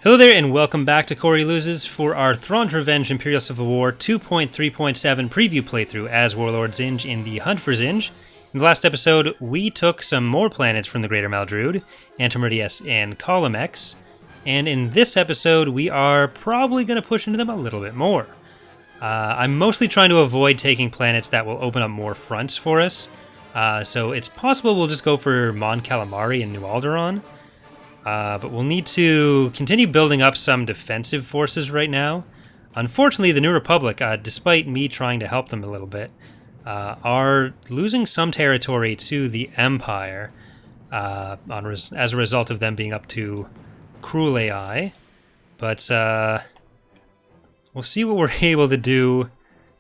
Hello there and welcome back to Corey Loses for our Thrawn's Revenge Imperial Civil War 2.3.7 preview playthrough as Warlord Zsinj in the Hunt for Zsinj. In the last episode, we took some more planets from the Greater Maldrude, Antimeridius and Colomex, and in this episode we are probably going to push into them a little bit more. I'm mostly trying to avoid taking planets that will open up more fronts for us, so it's possible we'll just go for Mon Calamari and New Alderaan. But we'll need to continue building up some defensive forces right now. Unfortunately, the New Republic, despite me trying to help them a little bit, are losing some territory to the Empire as a result of them being up to cruel AI. But we'll see what we're able to do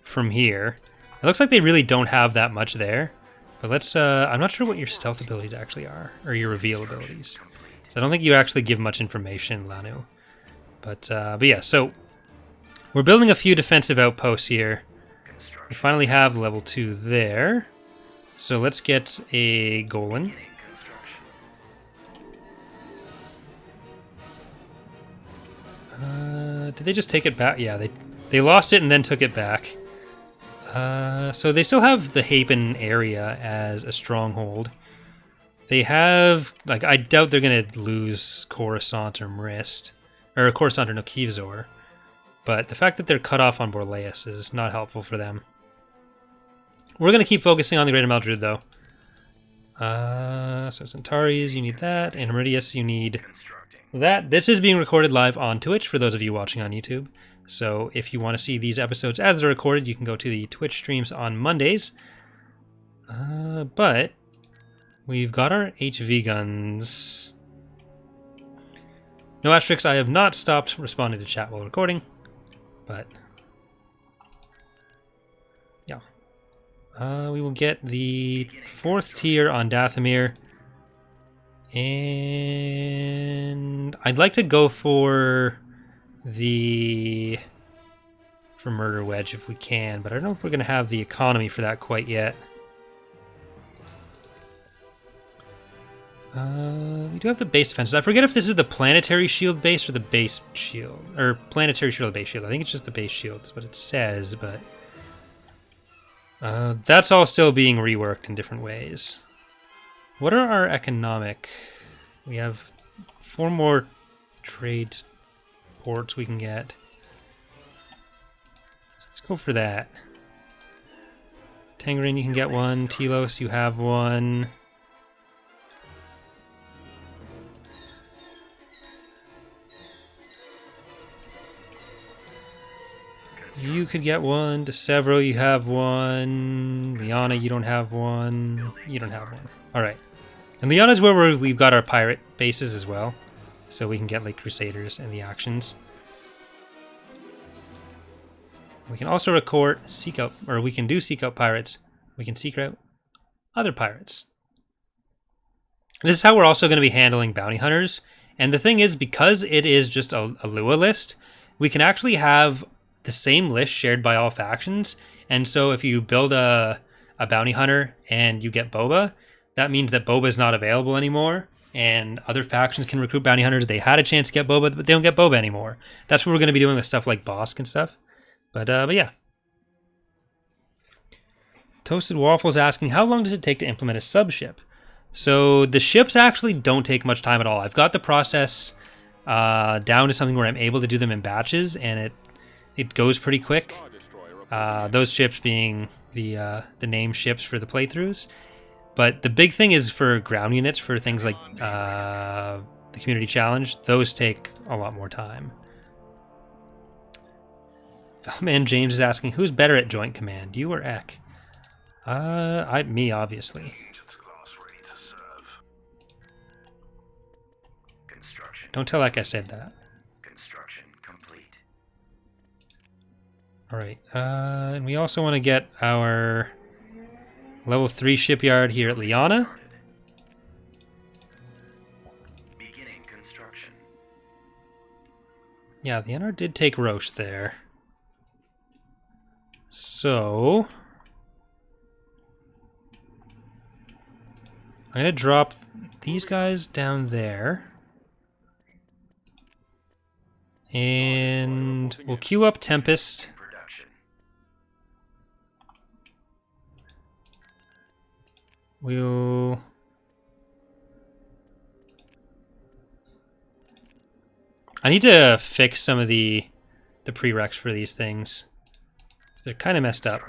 from here. It looks like they really don't have that much there. But let's... I'm not sure what your stealth abilities actually are, or your reveal abilities. So I don't think you actually give much information, Lanu. But yeah, so we're building a few defensive outposts here. We finally have level 2 there. So let's get a Golan. Did they just take it back? Yeah, they lost it and then took it back. So they still have the Hapen area as a stronghold. They have, like, I doubt they're going to lose Coruscant or Mrist. Or Coruscant or no, Kivzor. But the fact that they're cut off on Borleus is not helpful for them. We're going to keep focusing on the Greater Maldrude, though. So Centauri's, you need that. And Meridius, you need that. This is being recorded live on Twitch for those of you watching on YouTube. So if you want to see these episodes as they're recorded, you can go to the Twitch streams on Mondays. But... we've got our HV guns. No asterisks, I have not stopped responding to chat while recording, but yeah. We will get the 4th tier on Dathomir, and I'd like to go for Murder Wedge if we can, but I don't know if we're going to have the economy for that quite yet. We do have the base defenses. I forget if this is the planetary shield base or the base shield. Or planetary shield or base shield. I think it's just the base shield. That's what it says, but... that's all still being reworked in different ways. What are our economic... We have 4 more trade ports we can get. Let's go for that. Tangerine, you can get one. Telos, you have one. You could get one. DeSevero, you have one. Liana, you don't have one. You don't have one. Alright. And Liana's where we've got our pirate bases as well. So we can get like Crusaders and the actions. We can also seek out pirates. We can seek out other pirates. This is how we're also going to be handling bounty hunters. And the thing is, because it is just a Lua list, we can actually have the same list shared by all factions, and so if you build a bounty hunter and you get Boba, that means that Boba is not available anymore, and other factions can recruit bounty hunters. They had a chance to get Boba, but they don't get Boba anymore. That's what we're going to be doing with stuff like Bosk and stuff. But yeah. Toasted Waffles asking, how long does it take to implement a sub-ship? So the ships actually don't take much time at all. I've got the process down to something where I'm able to do them in batches, and it goes pretty quick. Those ships being the name ships for the playthroughs. But the big thing is for ground units, for things like the Community Challenge. Those take a lot more time. Man James is asking, who's better at Joint Command, you or Ek? Me, obviously. Don't tell Ek I said that. Alright, and we also want to get our level 3 shipyard here at Liana. Beginning construction. Yeah, the NR did take Roche there. So... I'm going to drop these guys down there. And we'll queue up Tempest. We'll... I need to fix some of the prereqs for these things. They're kind of messed up.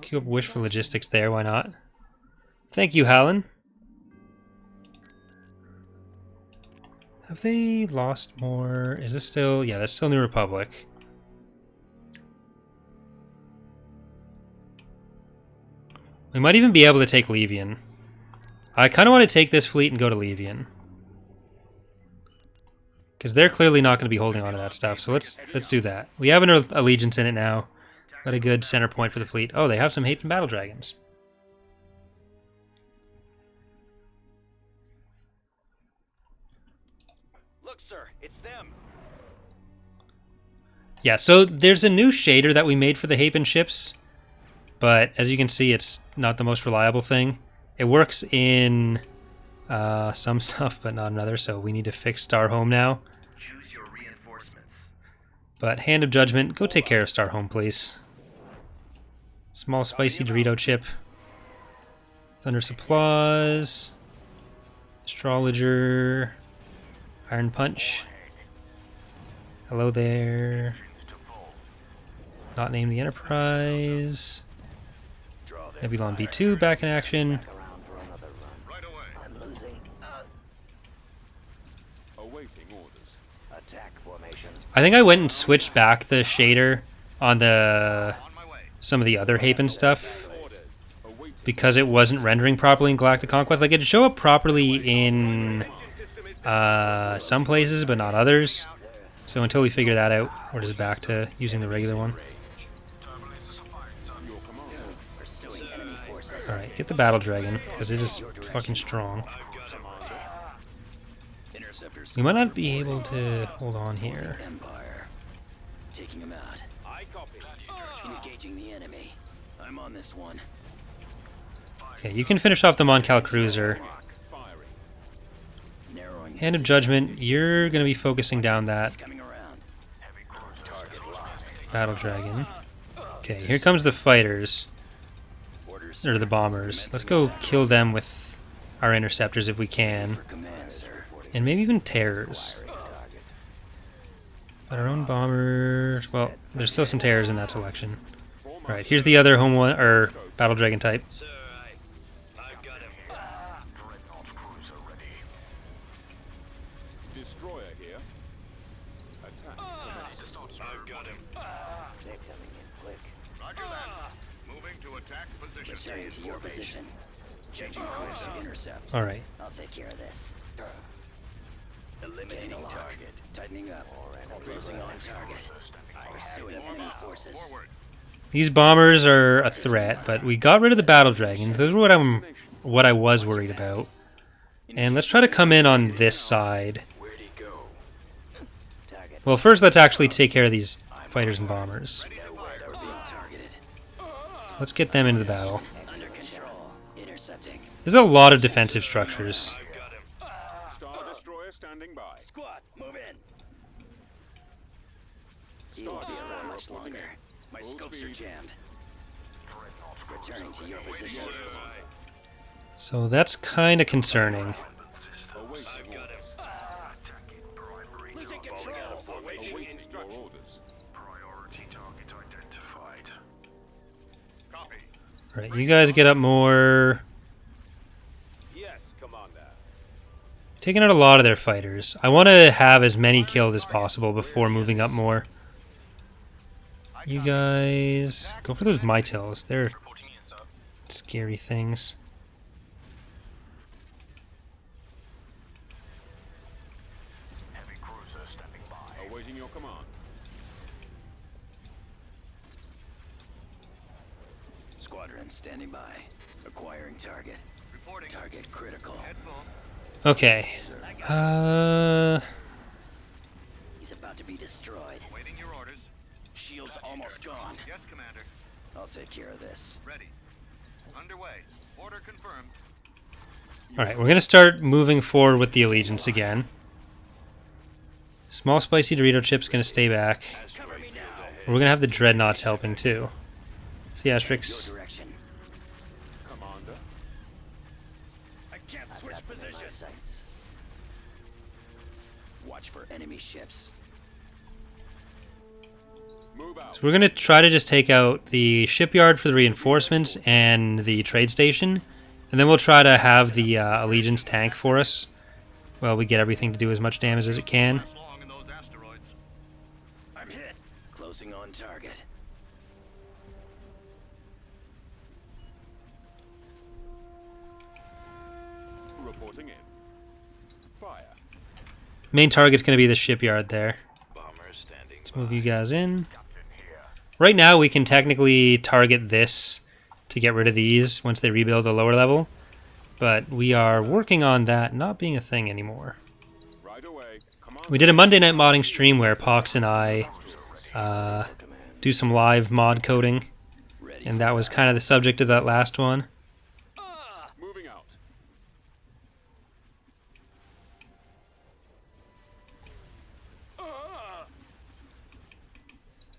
Queue up Wish for logistics there, why not? Thank you, Hallen. Have they lost more? Is this still... Yeah, that's still New Republic. We might even be able to take Levian. I kind of want to take this fleet and go to Levian. Because they're clearly not going to be holding on to that stuff, so let's do that. We have an allegiance in it now. Got a good center point for the fleet. Oh, they have some Haven Battle Dragons. Look, sir, it's them. Yeah, so there's a new shader that we made for the Haven ships, but as you can see, it's not the most reliable thing. It works in some stuff, but not another, so we need to fix Star Home now. Choose your reinforcements. But Hand of Judgment, go take care of Star Home, please. Small spicy Dorito chip. Thunder Supplies. Astrologer. Iron Punch. Hello there. Not named the Enterprise. Nebulon B2 back in action. I think I went and switched back the shader on some of the other Haven stuff because it wasn't rendering properly in Galactic Conquest. Like, it'd show up properly in some places, but not others. So until we figure that out, we're just back to using the regular one. Alright, get the Battle Dragon, because it is fucking strong. We might not be able to hold on here. Taking him out. Engaging the enemy. I'm on this one. Okay, you can finish off the Moncal Cruiser. Hand of Judgment, you're going to be focusing down that Battle Dragon. Okay, here comes the fighters. Or the bombers. Let's go kill them with our interceptors if we can. And maybe even terrors. But our own bombers... Well, there's still some terrors in that selection. Alright, here's the other home one, or Battle Dragon type. Returning to your position. Changing course to intercept. Alright. I'll take care of this. Eliminating target. Tightening up. Closing on target. Pursuing enemy forces. These bombers are a threat, but we got rid of the Battle Dragons. Those are what I was worried about. And let's try to come in on this side. Well, first let's actually take care of these fighters and bombers. Let's get them into the battle. There's a lot of defensive structures. Star Destroyer standing by. Squad, move in. You won't be around much longer. My scopes are jammed. Returning to your position. So that's kind of concerning. Losing control. Awaiting your orders. Priority target identified. Copy. Alright, you guys get up more. Yes, Commander. Taking out a lot of their fighters. I want to have as many killed as possible before moving up more. You guys go for those Mytils. They're scary things. Heavy cruiser standing by. Awaiting your command. Squadron standing by. Acquiring target. Reporting. Target critical. Head full. Okay. He's about to be destroyed. Waiting your orders. Shield's almost gone. Yes, Commander. I'll take care of this. Ready. Underway. Order confirmed. Alright, we're going to start moving forward with the Allegiance again. Small spicy Dorito chip's going to stay back. We're going to have the Dreadnoughts helping too. See asterisks. Your direction. Commander. I can't I've switch got them in my position. sights. Watch for enemy ships. Move out. So we're going to try to just take out the shipyard for the reinforcements and the trade station. And then we'll try to have the Allegiance tank for us. Well, we get everything to do as much damage as it can. Last long in those asteroids. I'm hit. Closing on target. Reporting in. Fire. Main target's going to be the shipyard there. Bomber standing Let's move you guys in. Captain here. Right now, we can technically target this to get rid of these once they rebuild the lower level. But we are working on that not being a thing anymore. Right away. Commander. We did a Monday night modding stream where Pox and I do some live mod coding. Ready. And that was kind of the subject of that last one. Moving out.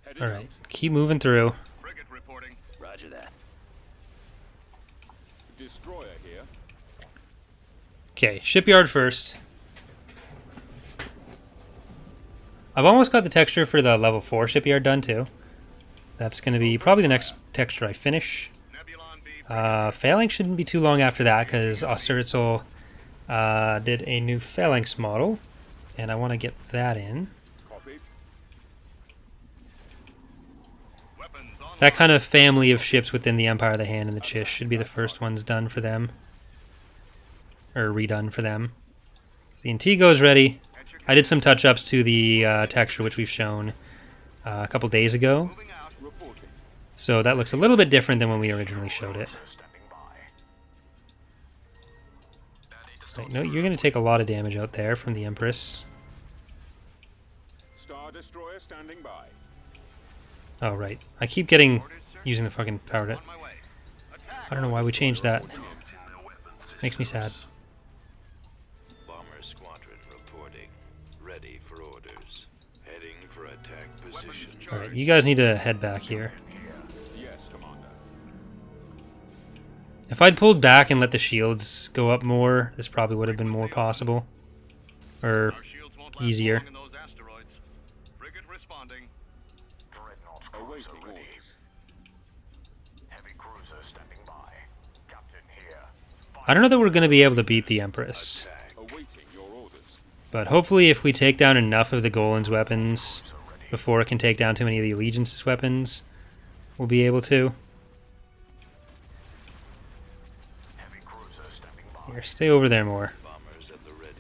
Heading Alright, keep moving through. out. Frigate reporting. Roger that. Destroyer here. Okay, shipyard first. I've almost got the texture for the level 4 shipyard done too. That's going to be probably the next texture I finish. Nebulon B. Phalanx shouldn't be too long after that because Ostertzel did a new Phalanx model. And I want to get that in. Copy. Weapons on. That kind of family of ships within the Empire of the Hand and the Chish should be the first ones done for them. Or redone for them. The Antigo's ready. I did some touch-ups to the texture which we've shown a couple days ago. Moving out. Reporting. So that looks a little bit different than when we originally showed it. Standing by. Right, no, you're going to take a lot of damage out there from the Empress. Star Destroyer standing by. Oh, right. I keep getting using the fucking power to... On my way. Attack. I don't know why we changed that. Locked in the weapons Makes me sad. Bomber squadron reporting. Ready for orders. Heading for attack position. Alright, you guys need to head back here. Yes, Commander. If I'd pulled back and let the shields go up more, this probably would have been more possible. Or Our shields won't last easier. long in those asteroids. Frigate responding. Dreadnought cruiser Awaiting ready. orders. Heavy cruiser standing by. Captain here. I don't know that we're going to be able to beat the Empress. Awaiting your orders. But hopefully if we take down enough of the Golan's weapons before it can take down too many of the Allegiance's weapons, we'll be able to. Heavy cruiser standing by. Here, stay over there more. Bombers at the ready.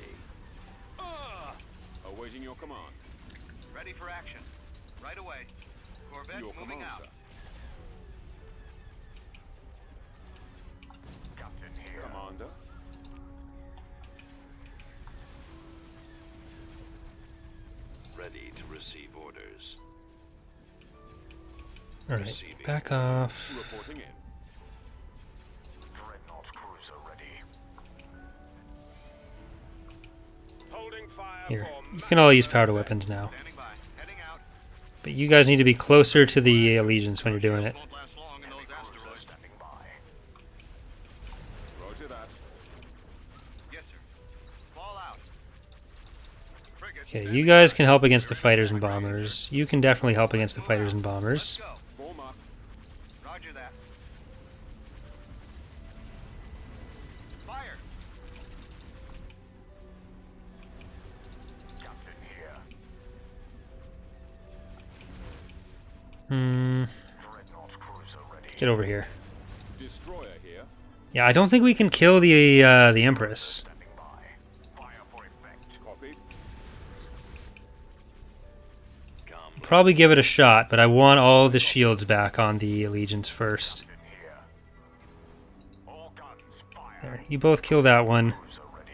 Awaiting your command. Ready for action. Right away. Corvette Your moving command, out. sir. Captain here. Commander. Ready to receive orders. Alright, back off. Reporting in. Dreadnought cruiser ready. Holding fire Here, for you can all use powder weapons now. Standing by. Heading out. But you guys need to be closer to the Allegiance when you're doing it. Won't last long in those Cruiser asteroids. standing by. Roger that. Yes, sir. Fall out. Frigate. Okay, you guys can help against the fighters and bombers. You can definitely help against the fighters and bombers. Go. Form up. Roger that. Fire. Captain here. Dreadnought cruiser ready. Get over here. Destroyer here. Yeah, I don't think we can kill the Empress. Standing by. Fire for effect. Copy. Probably give it a shot, but I want all the shields back on the Allegiance first. Captain here. All guns fire. There, you both kill that one. Cruiser ready.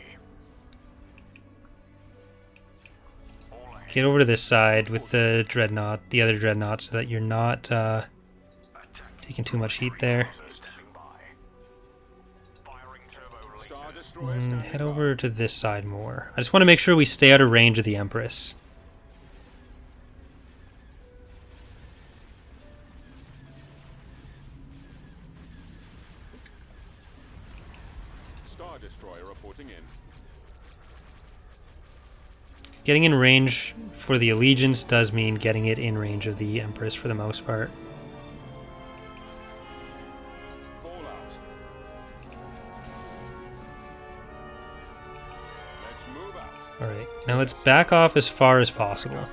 All ahead. Get over to this side with the dreadnought, the other dreadnought, so that you're not taking too much heat there. Cruiser standing by. Firing turbo Star lasers. And head over to this side more. I just want to make sure we stay out of range of the Empress. Star Destroyer reporting in. Getting in range for the Allegiance does mean getting it in range of the Empress for the most part. Call out. Let's move out. Alright, now let's back off as far as possible.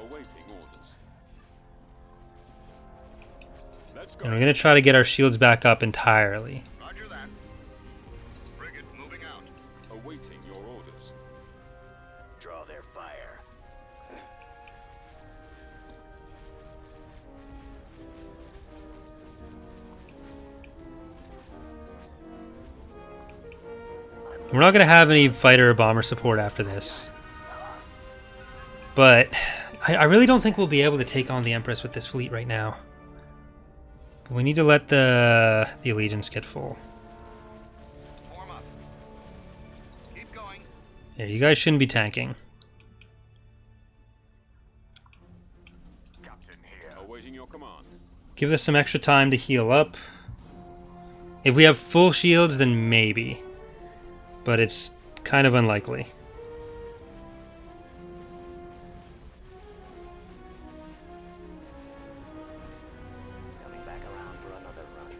Awaiting orders. Let's go. And we're going to try to get our shields back up entirely. Roger that. Frigate moving out. Awaiting your orders. Draw their fire. We're not going to have any fighter or bomber support after this. But I really don't think we'll be able to take on the Empress with this fleet right now. We need to let the Allegiance get full. Form up. Keep going. Yeah, you guys shouldn't be tanking. Captain here. Awaiting your command. Give us some extra time to heal up. If we have full shields, then maybe. But it's kind of unlikely. Coming back around for another run.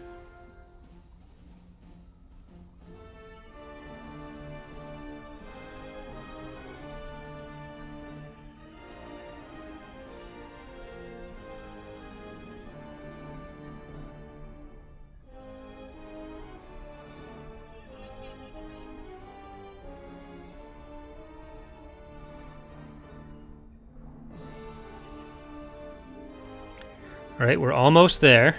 Alright, we're almost there.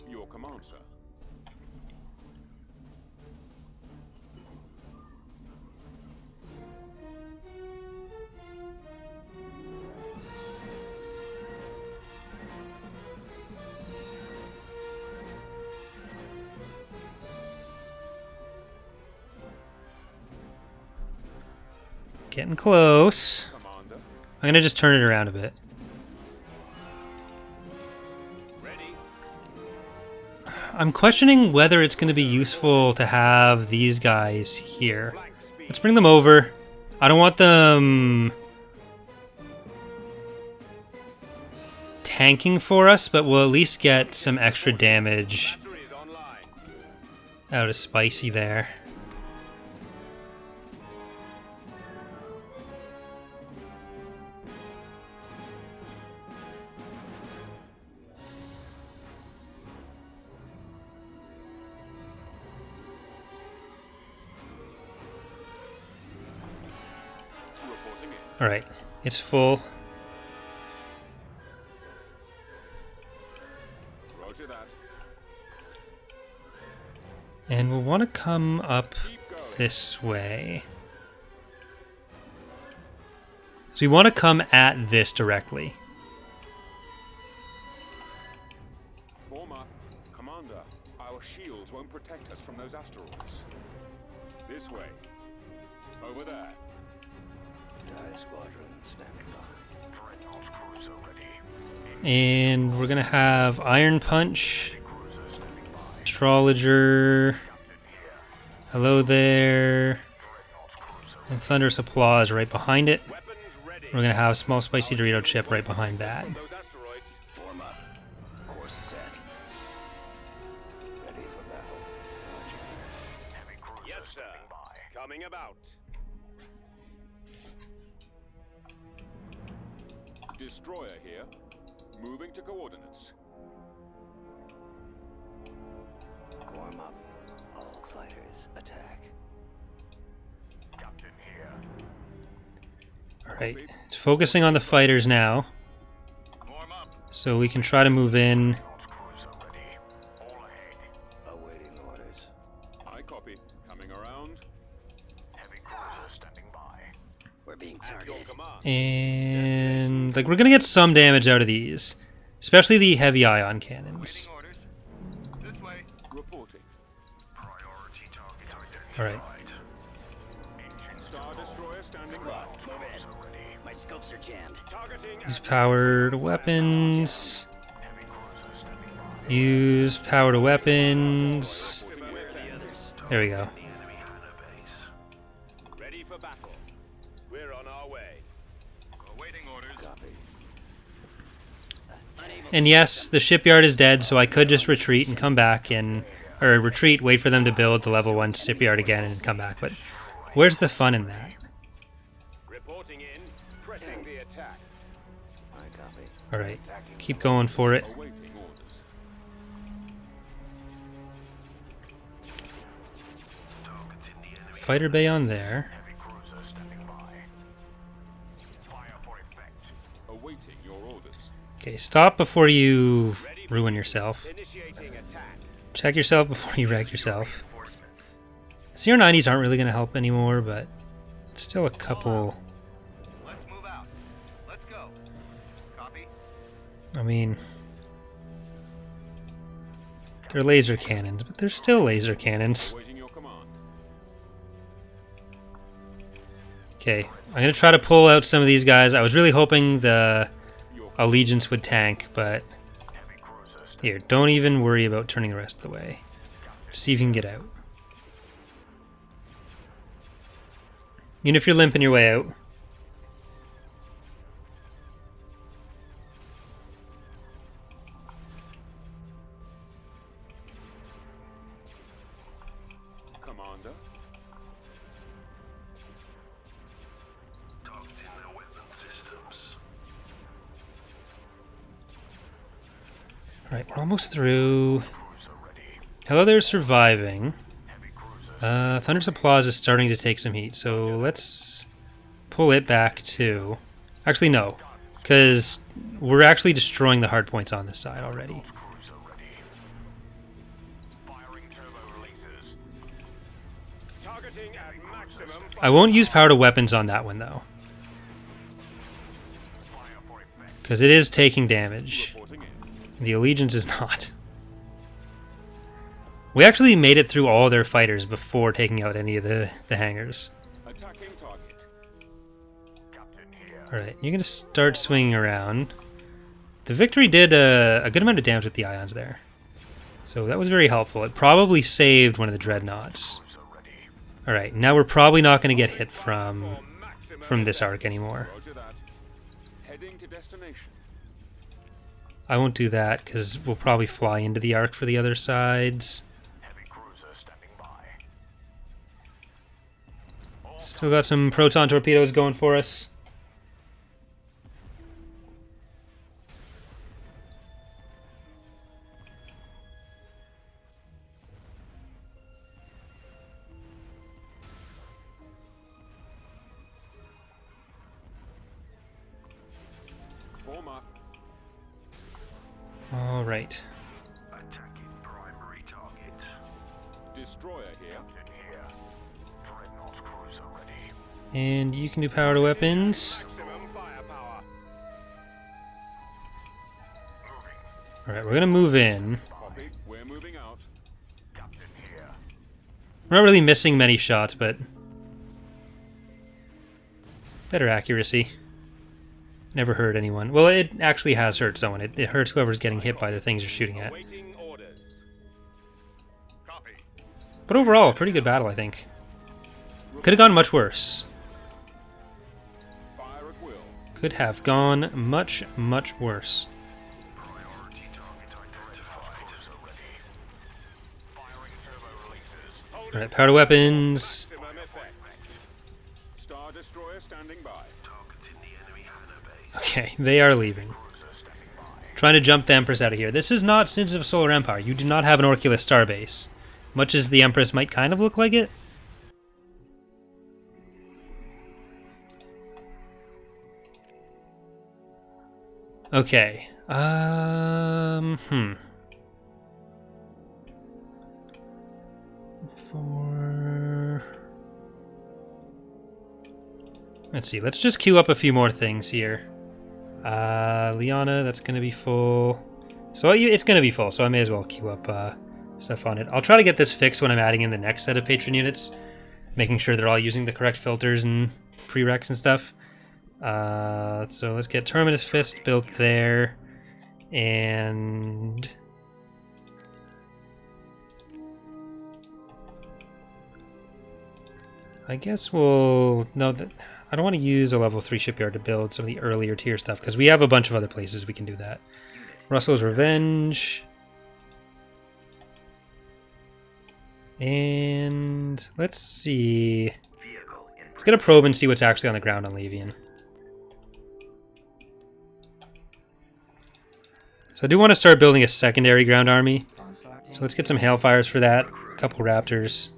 Your command, sir. Getting close. Commander. I'm going to just turn it around a bit. Ready. I'm questioning whether it's going to be useful to have these guys here. Flank speed. Let's bring them over. I don't want them tanking for us, but we'll at least get some extra damage Battery is online. out of Spicy there. Reporting in. Alright, it's full. Roger that. And we'll want to come up Keep going. this way. So we want to come at this directly. Form up. Commander, our shields won't protect us from those asteroids. This way. Over there. TIE squadron standing by. Dreadnought cruiser ready. And we're going to have Iron Punch, Cruiser standing by. Astrologer, Captain here. hello there, Dreadnought cruiser and Thunderous Applause right behind it. Weapons ready. We're going to have Small Spicy Dorito Chip right behind that. Those asteroids. Form up. Course set. Ready for battle. heavy cruiser Yes, sir. standing by. Coming about. Destroyer here. Moving to coordinates. Warm up. All fighters attack. Captain here. Alright, it's focusing on the fighters now, Form up. so we can try to move in. Dreadnought cruiser ready. All ahead. Awaiting orders. I copy. Coming around. Heavy cruiser standing by. We're being At your targeted. command. And, like, we're going to get some damage out of these, especially the heavy ion cannons. Awaiting orders. This way. Alright. Star Destroyer standing by. Move in. My scopes are jammed. Targeting Use powered weapons. Use powered weapons. Where are the others? There we go. ready for battle. We're on our way. Awaiting orders. Copy. And yes, the shipyard is dead, so I could just retreat and come back and... Or retreat, wait for them to build the level 1 shipyard again and come back. But where's the fun in that? Reporting in. Pressing the attack. I copy. Alright, keep going for it. Awaiting orders. Fighter bay on there. Awaiting your orders. Okay, stop before you ruin yourself. Initiating attack. Check yourself before you wreck yourself. CR90s aren't really going to help anymore, but it's still a couple... Let's move out. Let's go. Copy. I mean... They're laser cannons, but they're still laser cannons. Awaiting your command. Okay, I'm going to try to pull out some of these guys. I was really hoping the Allegiance would tank, but... Here, don't even worry about turning the rest of the way. See if you can get out. Even if you're limping your way out. Commander. Alright, we're almost through. Hello there, surviving. Thunder's Applause is starting to take some heat, so let's pull it back too. Actually, no, because we're actually destroying the hard points on this side already. Targeting at maximum. I won't use power to weapons on that one, though, because it is taking damage. Reporting in. The Allegiance is not. We actually made it through all their fighters before taking out any of the hangars. Attacking target. Alright, you're going to start swinging around. The Victory did a good amount of damage with the ions there. So that was very helpful. It probably saved one of the dreadnoughts. Alright, now we're probably not going to get hit from this arc anymore. Roger that. Heading to destination. I won't do that because we'll probably fly into the arc for the other sides. Still got some proton torpedoes going for us. Form up. All right. Attacking primary target. Destroyer here. Dreadnought cruiser ready. And you can do power to weapons. Maximum firepower. All right, we're gonna move in. Copy. We're moving out. Captain here. We're not really missing many shots, but better accuracy. Never hurt anyone. Well, it actually has hurt someone. It hurts whoever's getting hit by the things you're shooting at. Awaiting orders. Copy. But overall, a pretty good battle, I think. Could have gone much worse. Fire at will. Could have gone much, much worse. Priority target identified. Cruiser ready. Firing turbo releases. All right, power to weapons. Maximum effect. Star Destroyer standing by. Targeting the enemy hangar bay. Okay, they are leaving. Trying to jump the Empress out of here. This is not Zsinj of Solar Empire. You do not have an Orculus starbase. Much as the Empress might kind of look like it. Okay. Let's see. Let's just queue up a few more things here. Liana, that's going to be full. So it's going to be full, so I may as well queue up stuff on it. I'll try to get this fixed when I'm adding in the next set of patron units. making sure they're all using the correct filters and prereqs and stuff. So let's get Terminus Fist built there, and I guess we'll no that I don't want to use a level 3 shipyard to build some of the earlier tier stuff because we have a bunch of other places we can do that. Russell's Revenge. And let's see. Let's get a probe and see what's actually on the ground on Levian. So I do want to start building a secondary ground army. So let's get some Hailfires for that. A couple Raptors.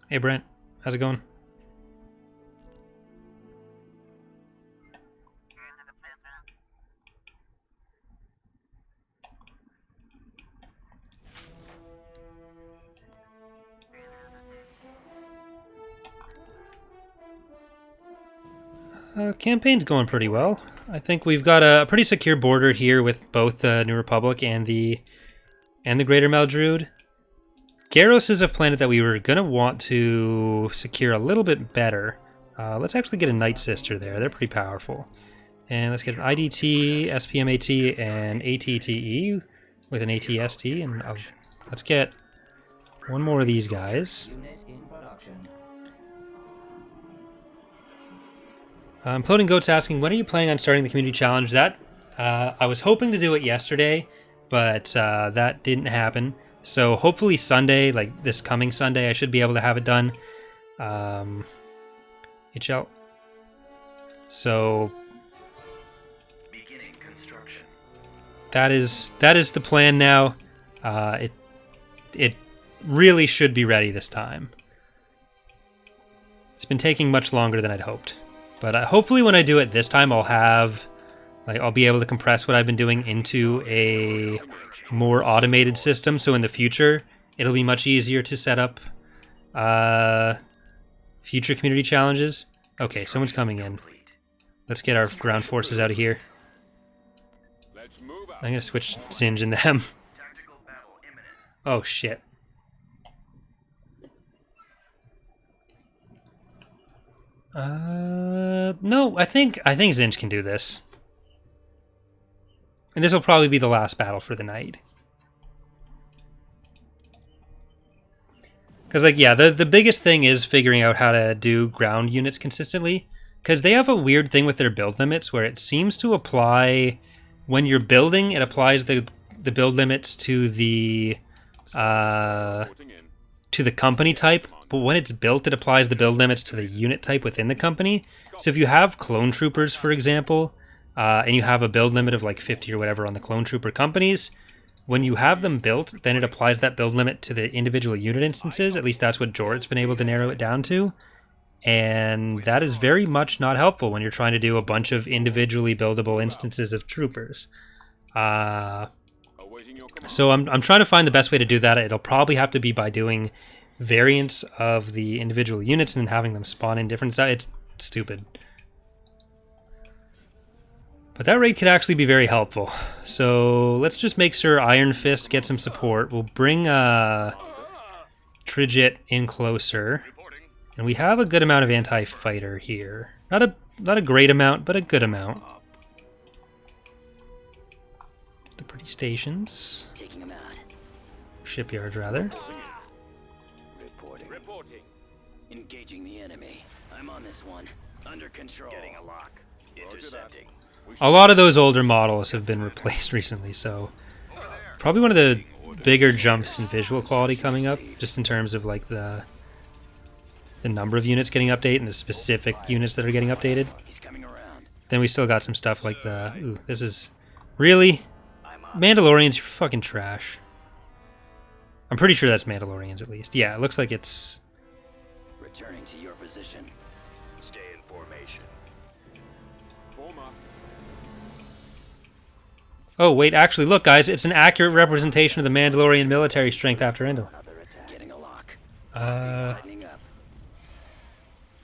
Hey Brent, how's it going? Campaign's going pretty well. I think we've got a pretty secure border here with both the New Republic and the Greater Maldrude. Garros is a planet that we were gonna want to secure a little bit better. Let's actually get a Night Sister there. They're pretty powerful. And let's get an IDT, SPMAT, and ATTE with an ATST. And let's get one more of these guys. Imploding Goat's asking, when are you planning on starting the community challenge? That I was hoping to do it yesterday, but that didn't happen. So hopefully Sunday, like this coming Sunday, I should be able to have it done. HL. So beginning construction. That is the plan now. It really should be ready this time. It's been taking much longer than I'd hoped. But hopefully when I do it this time, I'll be able to compress what I've been doing into a more automated system. So in the future, it'll be much easier to set up future community challenges. Okay, someone's coming in. Let's get our ground forces out of here. I'm gonna switch Zsinj and them. Oh shit. No, I think Zsinj can do this. And this will probably be the last battle for the night. Because, like, yeah, the biggest thing is figuring out how to do ground units consistently. Because they have a weird thing with their build limits where it seems to apply... When you're building, it applies the build limits to the company type. But when it's built, it applies the build limits to the unit type within the company. So if you have clone troopers, for example, and you have a build limit of like 50 or whatever on the clone trooper companies, when you have them built, then it applies that build limit to the individual unit instances. At least that's what Jort's been able to narrow it down to. And that is very much not helpful when you're trying to do a bunch of individually buildable instances of troopers. So I'm trying to find the best way to do that. It'll probably have to be by doing variants of the individual units and then having them spawn in different stuff. It's stupid. But that raid could actually be very helpful. So let's just make sure Iron Fist gets some support. We'll bring Tridget in closer. And we have a good amount of anti-fighter here. Not a great amount, but a good amount. The pretty stations. Taking them out. Shipyards, rather. Reporting. Engaging the enemy. I'm on this one. Under control. Getting a lock. Intercepting. A lot of those older models have been replaced recently, so probably one of the bigger jumps in visual quality coming up, just in terms of like the number of units getting updated and the specific units that are getting updated. Then we still got some stuff like the... Ooh, this is... Really? Mandalorians, you're fucking trash. I'm pretty sure that's Mandalorians, at least. Yeah, it looks like it's... Returning to your position. Stay in formation. Oh, wait, actually, look, guys, it's an accurate representation of the Mandalorian military strength after Endor. Getting a lock.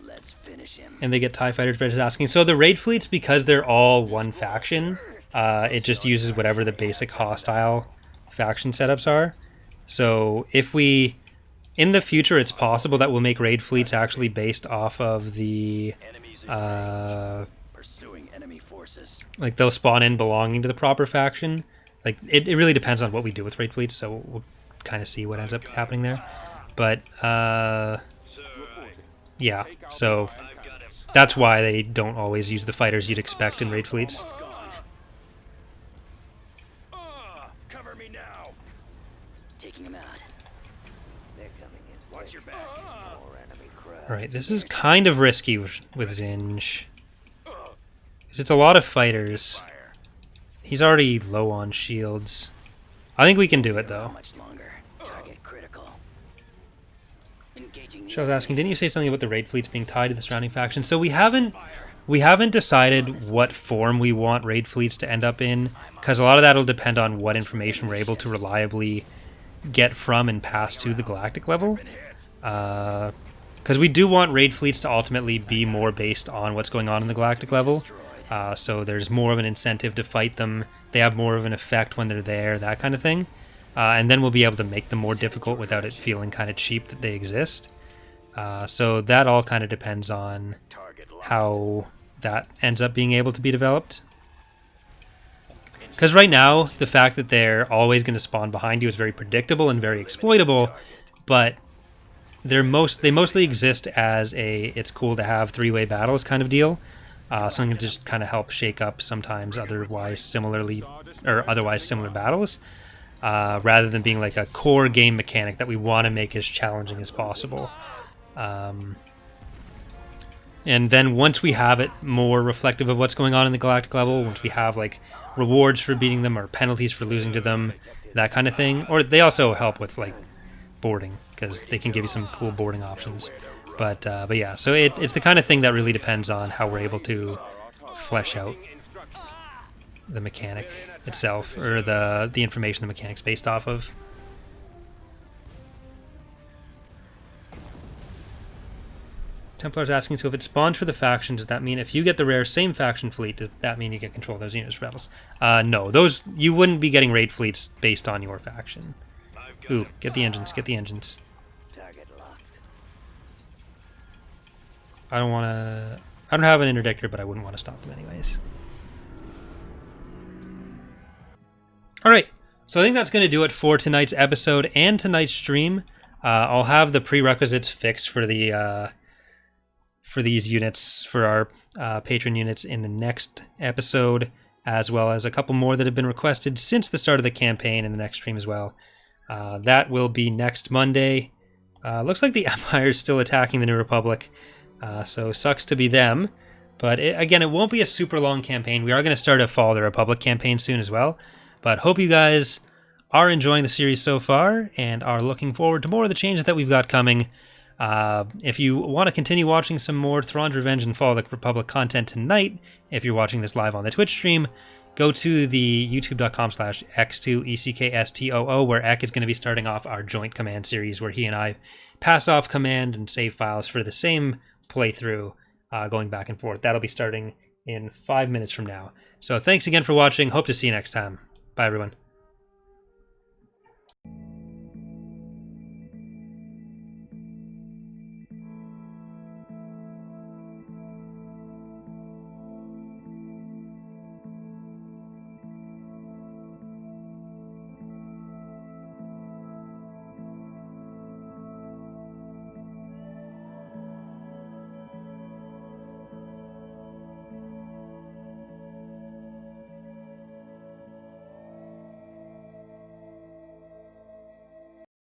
Let's finish him. And they get TIE fighters, Brett is asking. So the raid fleets, because they're all one faction, it just uses whatever the basic hostile faction setups are. So if we, in the future, it's possible that we'll make raid fleets actually based off of the, Pursuing enemy forces. like they'll spawn in belonging to the proper faction. Like it really depends on what we do with raid fleets, so we'll kind of see what ends up happening there. But yeah, so that's why they don't always use the fighters you'd expect in raid fleets. Cover me now. Taking him out. They're coming in. Watch your back. More enemy crowd. Alright, this is kind of risky with Zsinj. Because it's a lot of fighters. He's already low on shields. I think we can do it though. Much longer. Target critical. Engaging. So I was asking, didn't you say something about the raid fleets being tied to the surrounding factions? So we haven't decided what form we want raid fleets to end up in, because a lot of that will depend on what information we're able to reliably get from and pass to the galactic level. Because we do want raid fleets to ultimately be more based on what's going on in the galactic level. So there's more of an incentive to fight them. They have more of an effect when they're there, that kind of thing. And then we'll be able to make them more difficult without it feeling kind of cheap that they exist. So that all kind of depends on how that ends up being able to be developed. Because right now, the fact that they're always going to spawn behind you is very predictable and very exploitable, but they mostly exist as a it's cool to have three-way battles kind of deal. Something to just kind of help shake up sometimes otherwise similar battles, rather than being like a core game mechanic that we want to make as challenging as possible. And then once we have it more reflective of what's going on in the galactic level, once we have like rewards for beating them or penalties for losing to them, that kind of thing, or they also help with like boarding because they can give you some cool boarding options. But yeah, so it's the kind of thing that really depends on how we're able to flesh out the mechanic itself, or the information the mechanic's based off of. Templar's asking, so if it spawns for the faction, does that mean if you get the rare same faction fleet, does that mean you get control of those units for battles? No, those you wouldn't be getting raid fleets based on your faction. Ooh, get the engines, get the engines. I don't have an interdictor, but I wouldn't want to stop them anyways. Alright, so I think that's going to do it for tonight's episode and tonight's stream. I'll have the prerequisites fixed for the for these units, for our patron units in the next episode, as well as a couple more that have been requested since the start of the campaign in the next stream as well. That will be next Monday. Looks like the Empire is still attacking the New Republic. So sucks to be them, but again, it won't be a super long campaign. We are going to start a Fall of the Republic campaign soon as well, but hope you guys are enjoying the series so far and are looking forward to more of the changes that we've got coming. If you want to continue watching some more Thrawn's Revenge and Fall of the Republic content tonight, if you're watching this live on the Twitch stream, go to the youtube.com/x2ECKSTOO, where Ek is going to be starting off our joint command series where he and I pass off command and save files for the same playthrough, going back and forth. That'll be starting in 5 minutes from now. So thanks again for watching. Hope to see you next time. Bye, everyone.